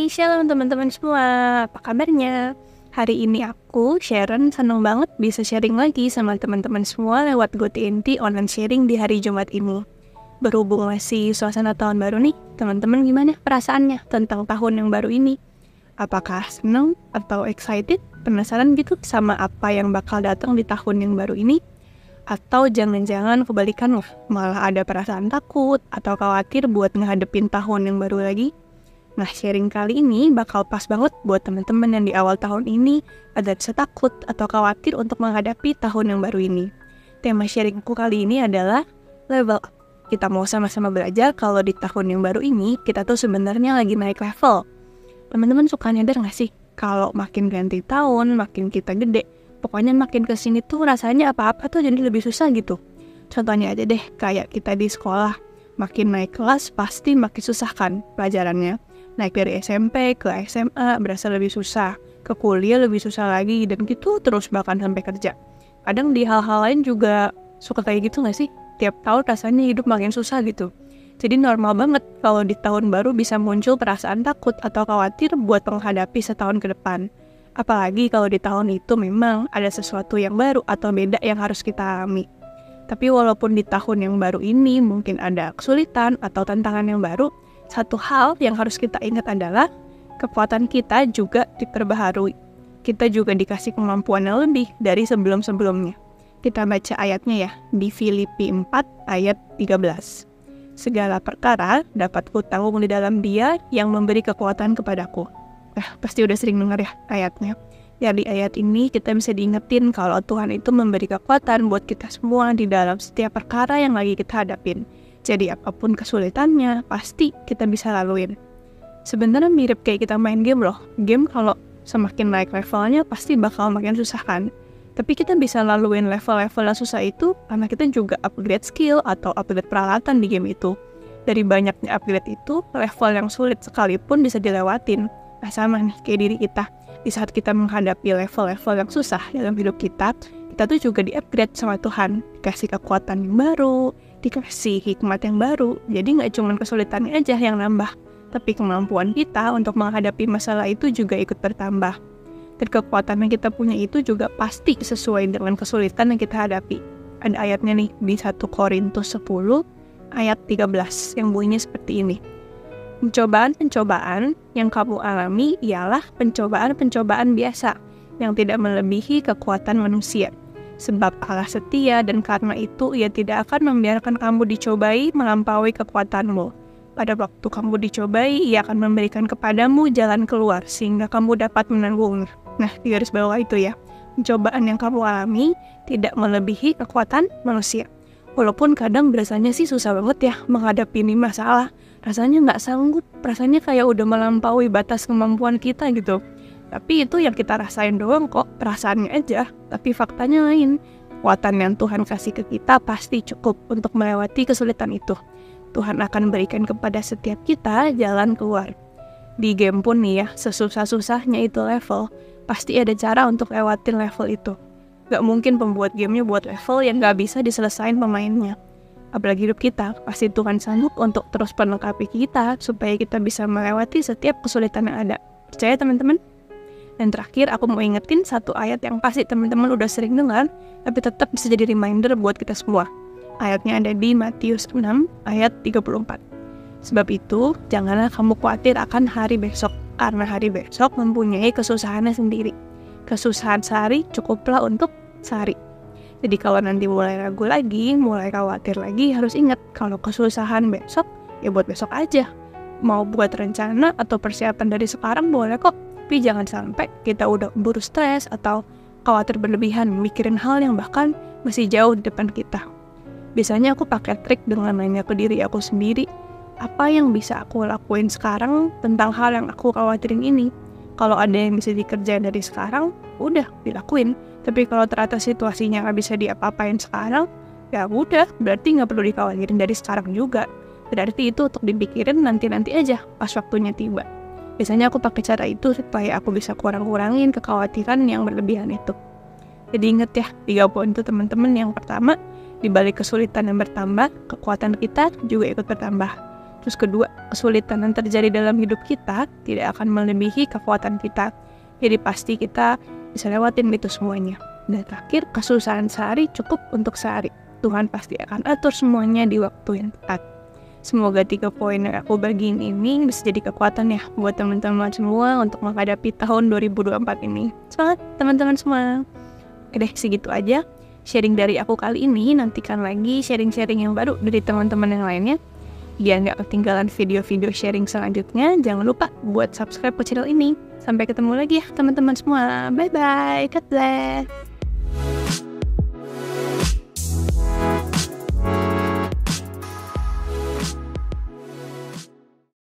Shalom teman-teman semua, apa kabarnya? Hari ini aku, Sharon, senang banget bisa sharing lagi sama teman-teman semua lewat GoTNT online sharing di hari Jumat ini. Berhubung masih suasana tahun baru nih, teman-teman gimana perasaannya tentang tahun yang baru ini? Apakah senang atau excited, penasaran gitu sama apa yang bakal datang di tahun yang baru ini? Atau jangan-jangan kebalikan loh, malah ada perasaan takut atau khawatir buat ngehadepin tahun yang baru lagi? Nah, sharing kali ini bakal pas banget buat teman-teman yang di awal tahun ini ada rasa takut atau khawatir untuk menghadapi tahun yang baru ini. Tema sharingku kali ini adalah level up. Kita mau sama-sama belajar kalau di tahun yang baru ini kita tuh sebenarnya lagi naik level. Teman-teman suka nyadar gak sih kalau makin ganti tahun, makin kita gede, pokoknya makin kesini tuh rasanya apa-apa tuh jadi lebih susah gitu. Contohnya aja deh, kayak kita di sekolah, makin naik kelas pasti makin susah kan pelajarannya. Naik dari SMP ke SMA berasa lebih susah, ke kuliah lebih susah lagi, dan gitu terus bahkan sampai kerja. Kadang di hal-hal lain juga suka kayak gitu gak sih? Tiap tahun rasanya hidup makin susah gitu. Jadi normal banget kalau di tahun baru bisa muncul perasaan takut atau khawatir buat menghadapi setahun ke depan. Apalagi kalau di tahun itu memang ada sesuatu yang baru atau beda yang harus kita alami. Tapi walaupun di tahun yang baru ini mungkin ada kesulitan atau tantangan yang baru, satu hal yang harus kita ingat adalah kekuatan kita juga diperbaharui. Kita juga dikasih kemampuan yang lebih dari sebelum-sebelumnya. Kita baca ayatnya ya, di Filipi 4 ayat 13. Segala perkara dapat kutanggung di dalam Dia yang memberi kekuatan kepadaku. Pasti udah sering dengar ya ayatnya. Ya, di ayat ini kita bisa diingetin kalau Tuhan itu memberi kekuatan buat kita semua di dalam setiap perkara yang lagi kita hadapin. Jadi apapun kesulitannya, pasti kita bisa laluin. Sebenarnya mirip kayak kita main game loh. Game kalau semakin naik levelnya pasti bakal makin susah kan. Tapi kita bisa laluin level-level yang susah itu karena kita juga upgrade skill atau upgrade peralatan di game itu. Dari banyaknya upgrade itu, level yang sulit sekalipun bisa dilewatin. Nah sama nih kayak diri kita. Di saat kita menghadapi level-level yang susah dalam hidup kita tuh juga di-upgrade sama Tuhan. Dikasih kekuatan yang baru, dikasih hikmat yang baru. Jadi gak cuma kesulitannya aja yang nambah, tapi kemampuan kita untuk menghadapi masalah itu juga ikut bertambah. Dan kekuatan yang kita punya itu juga pasti sesuai dengan kesulitan yang kita hadapi. Ada ayatnya nih di 1 Korintus 10 ayat 13 yang bunyinya seperti ini. Pencobaan-pencobaan yang kamu alami ialah pencobaan-pencobaan biasa yang tidak melebihi kekuatan manusia. Sebab Allah setia dan karena itu Ia tidak akan membiarkan kamu dicobai melampaui kekuatanmu. Pada waktu kamu dicobai, Ia akan memberikan kepadamu jalan keluar sehingga kamu dapat menanggungnya. Nah, di garis bawah itu ya, pencobaan yang kamu alami tidak melebihi kekuatan manusia. Walaupun kadang berasanya sih susah banget ya menghadapi ini masalah. Rasanya nggak sanggup, rasanya kayak udah melampaui batas kemampuan kita gitu. Tapi itu yang kita rasain doang kok, perasaannya aja. Tapi faktanya lain. Kekuatan yang Tuhan kasih ke kita pasti cukup untuk melewati kesulitan itu. Tuhan akan berikan kepada setiap kita jalan keluar. Di game pun nih ya, sesusah-susahnya itu level, pasti ada cara untuk lewatin level itu. Gak mungkin pembuat gamenya buat level yang gak bisa diselesain pemainnya. Apalagi hidup kita, pasti Tuhan sanggup untuk terus melengkapi kita supaya kita bisa melewati setiap kesulitan yang ada. Percaya teman-teman? Dan terakhir aku mau ingetin satu ayat yang pasti teman-teman udah sering dengar, tapi tetap bisa jadi reminder buat kita semua. Ayatnya ada di Matius 6 ayat 34. Sebab itu, janganlah kamu khawatir akan hari besok, karena hari besok mempunyai kesusahannya sendiri. Kesusahan sehari cukuplah untuk sehari. Jadi kalau nanti mulai ragu lagi, mulai khawatir lagi, harus ingat kalau kesusahan besok, ya buat besok aja. Mau buat rencana atau persiapan dari sekarang boleh kok. Tapi jangan sampai kita udah buru stres atau khawatir berlebihan mikirin hal yang bahkan masih jauh di depan kita. Biasanya aku pakai trik dengan nanya ke diri aku sendiri, apa yang bisa aku lakuin sekarang tentang hal yang aku khawatirin ini. Kalau ada yang bisa dikerjain dari sekarang, udah dilakuin. Tapi kalau ternyata situasinya nggak bisa diapa-apain sekarang, ya udah, berarti nggak perlu dikhawatirin dari sekarang juga. Berarti itu untuk dipikirin nanti-nanti aja pas waktunya tiba. Biasanya aku pakai cara itu supaya aku bisa kurang-kurangin kekhawatiran yang berlebihan itu. Jadi inget ya, 3 poin itu teman-teman. Yang pertama, di balik kesulitan yang bertambah, kekuatan kita juga ikut bertambah. Terus kedua, kesulitan yang terjadi dalam hidup kita tidak akan melebihi kekuatan kita. Jadi pasti kita bisa lewatin itu semuanya. Dan terakhir, kesusahan sehari cukup untuk sehari. Tuhan pasti akan atur semuanya di waktu yang tepat. Semoga 3 poin yang aku bagiin ini bisa jadi kekuatan ya buat teman-teman semua untuk menghadapi tahun 2024 ini. Semangat teman-teman semua. Oke deh, segitu aja sharing dari aku kali ini. Nantikan lagi sharing-sharing yang baru dari teman-teman yang lainnya. Biar nggak ketinggalan video-video sharing selanjutnya, jangan lupa buat subscribe ke channel ini. Sampai ketemu lagi ya teman-teman semua. Bye-bye. God bless.